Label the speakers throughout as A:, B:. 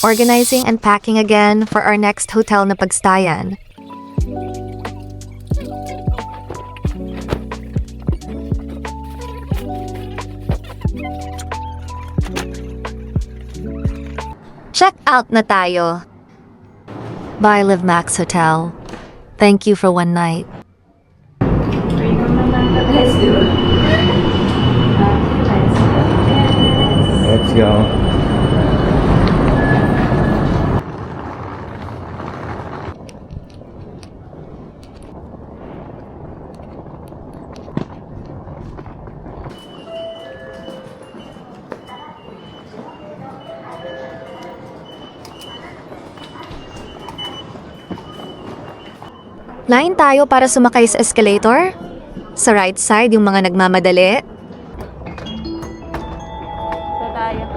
A: organizing and packing again for our next hotel na pagstayan. Check out na tayo. Bye Live Max Hotel. Thank you for one night.
B: Let's go.
A: Line tayo para sumakay sa escalator. Sa right side yung mga nagmamadali.
C: Ito tayo.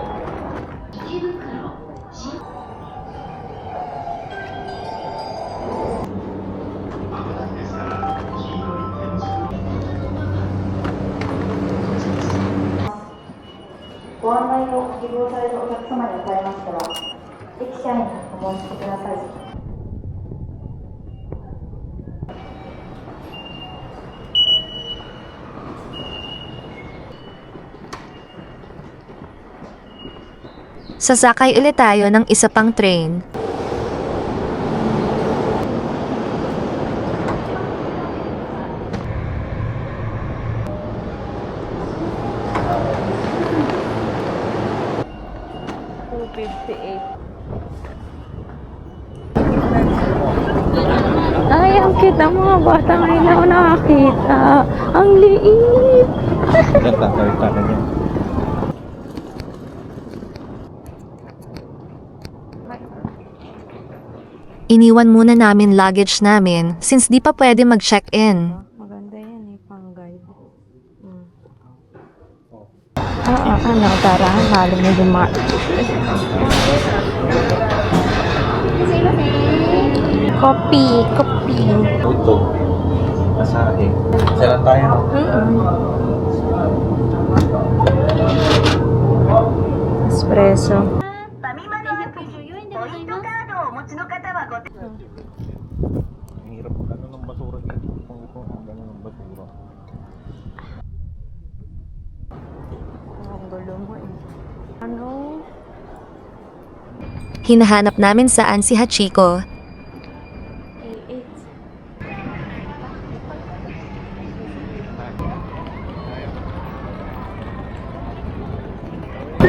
A: Sasakay ulit tayo ng isa pang train.
C: Ay, ang cute ng mga bata ngayon na ako nakakita. Ang liit.
B: Ganda, kawita ka niya.
A: Iniwan muna namin luggage namin since di pa pwede mag-check-in.
C: Maganda yan eh, pang guide. Ano, tara, halo mo yung mga... Kopi.
B: Ito. Asahe. Sala tayo, no?
C: Espresso.
B: Ang hirap ng basura dito. Ang gano'n ng basura.
C: Ang gulo mo eh. Ano?
A: Hinahanap namin saan si Hachiko.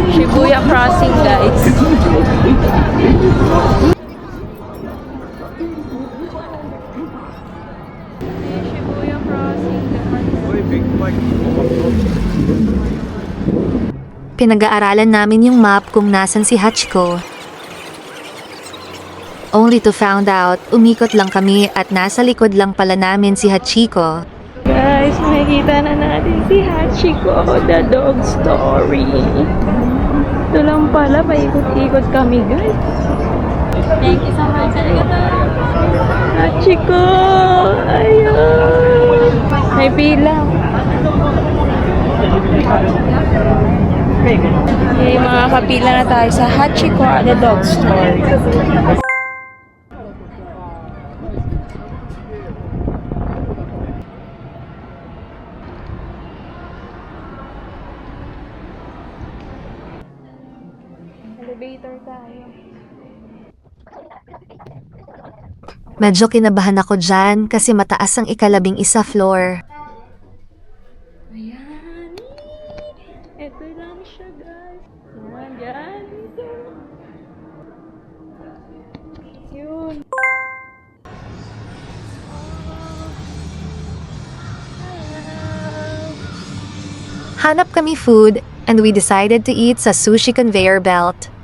C: Shibuya Crossing, guys. Shibuya Crossing, guys.
B: Uy, big bike.
A: Pinag-aaralan namin yung map kung nasan si Hachiko. Only to found out, umikot lang kami at nasa likod lang pala namin si Hachiko.
C: Guys, nakikita na natin si Hachiko, the dog story. Ito lang pala, paikot-ikot kami, guys. Thank you so much. Hachiko! Ayun! May pila. Okay, mga kapila na tayo sa Hachiko at the dog story. Elevator tayo.
A: Medyo kinabahan ako dyan kasi mataas ang ika-11 floor.
C: Ayan. Ito lang siya, guys. Ayan, dyan. Dito. Yun.
A: Hanap kami food and we decided to eat sa sushi conveyor belt.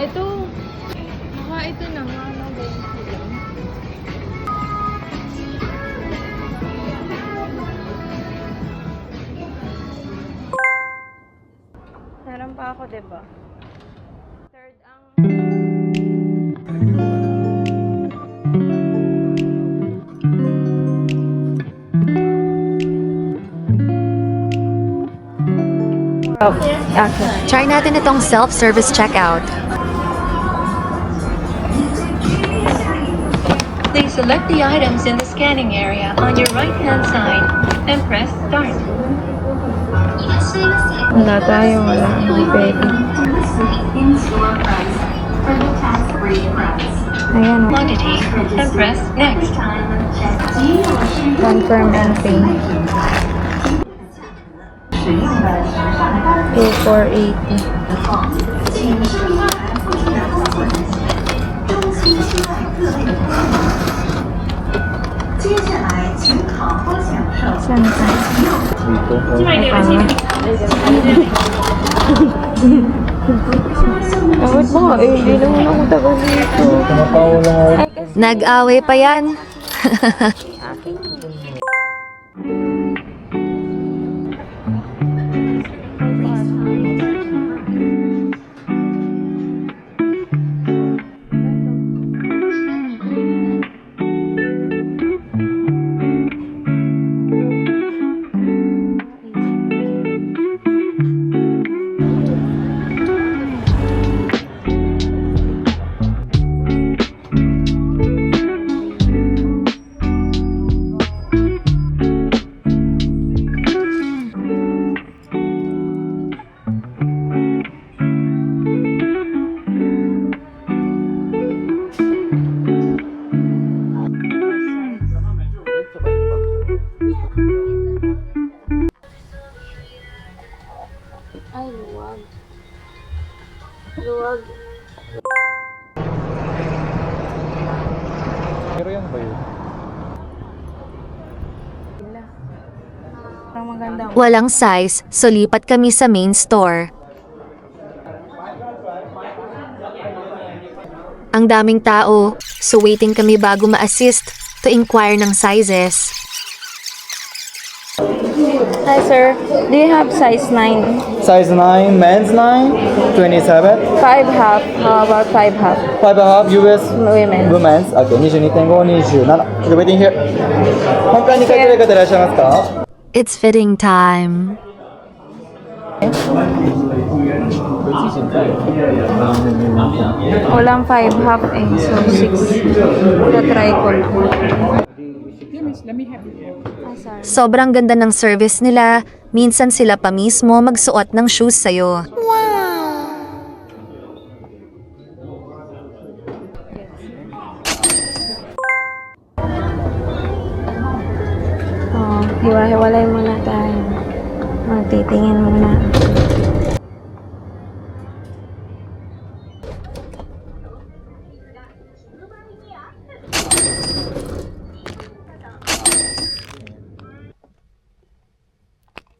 C: Ito. Ito na nga. Ano ba yung film? Meron pa ako, diba? Third ang... Okay.
A: Try natin itong self-service checkout.
D: Please select the items in the scanning area on your right-hand side and press start.
C: Wala tayo, wala. Hindi pwede. Ayan,
D: Quantity and press next.
C: confirm and pay. 2480. Saan ka?
B: Dito.
C: Bakit ba? Hindi naman ako tagal dito.
B: Kumakaw lang ako.
C: Ay, kasi
A: Nag-away pa yan.
C: akin yun. Ay, luwag. Luwag.
B: Pero yan ba yun?
C: Parang maganda.
A: Walang size, so lipat kami sa main store. Ang daming tao, so waiting kami bago ma-assist to inquire ng sizes.
C: Hi, sir. Do you have size 9?
E: Size 9, men's 9, 27,
C: 5 half. How about 5 half?
E: 5.5 US
C: Women.
E: women's. Okay, 22.5、27. You're waiting here. 本館に書いてる方いらっしゃいますか
A: It's fitting time.
C: Walang 5 half eh. So, 6. Try ko lang. Ay, sorry.
A: Sobrang ganda ng service nila, minsan sila pa mismo magsuot ng shoes sa'yo.
C: Oh, hiwa-hiwalay muna tayo. Magtitingin muna.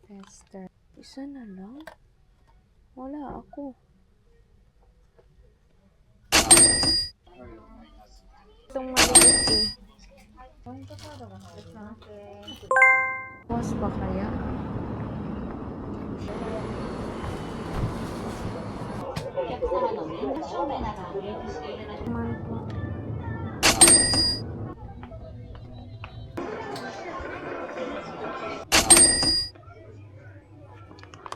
C: Tester. Isa na lang? Wala ako. Itong maliit eh. Was ba kaya? Man po.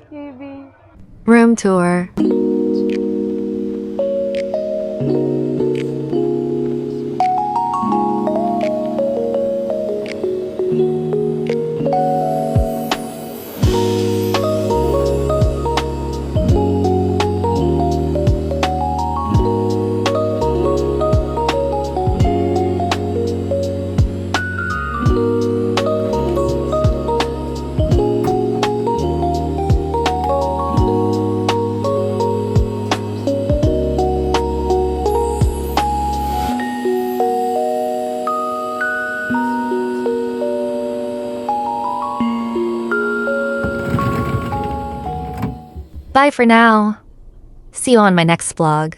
C: Baby.
A: Room tour. Bye for now. See you on my next vlog.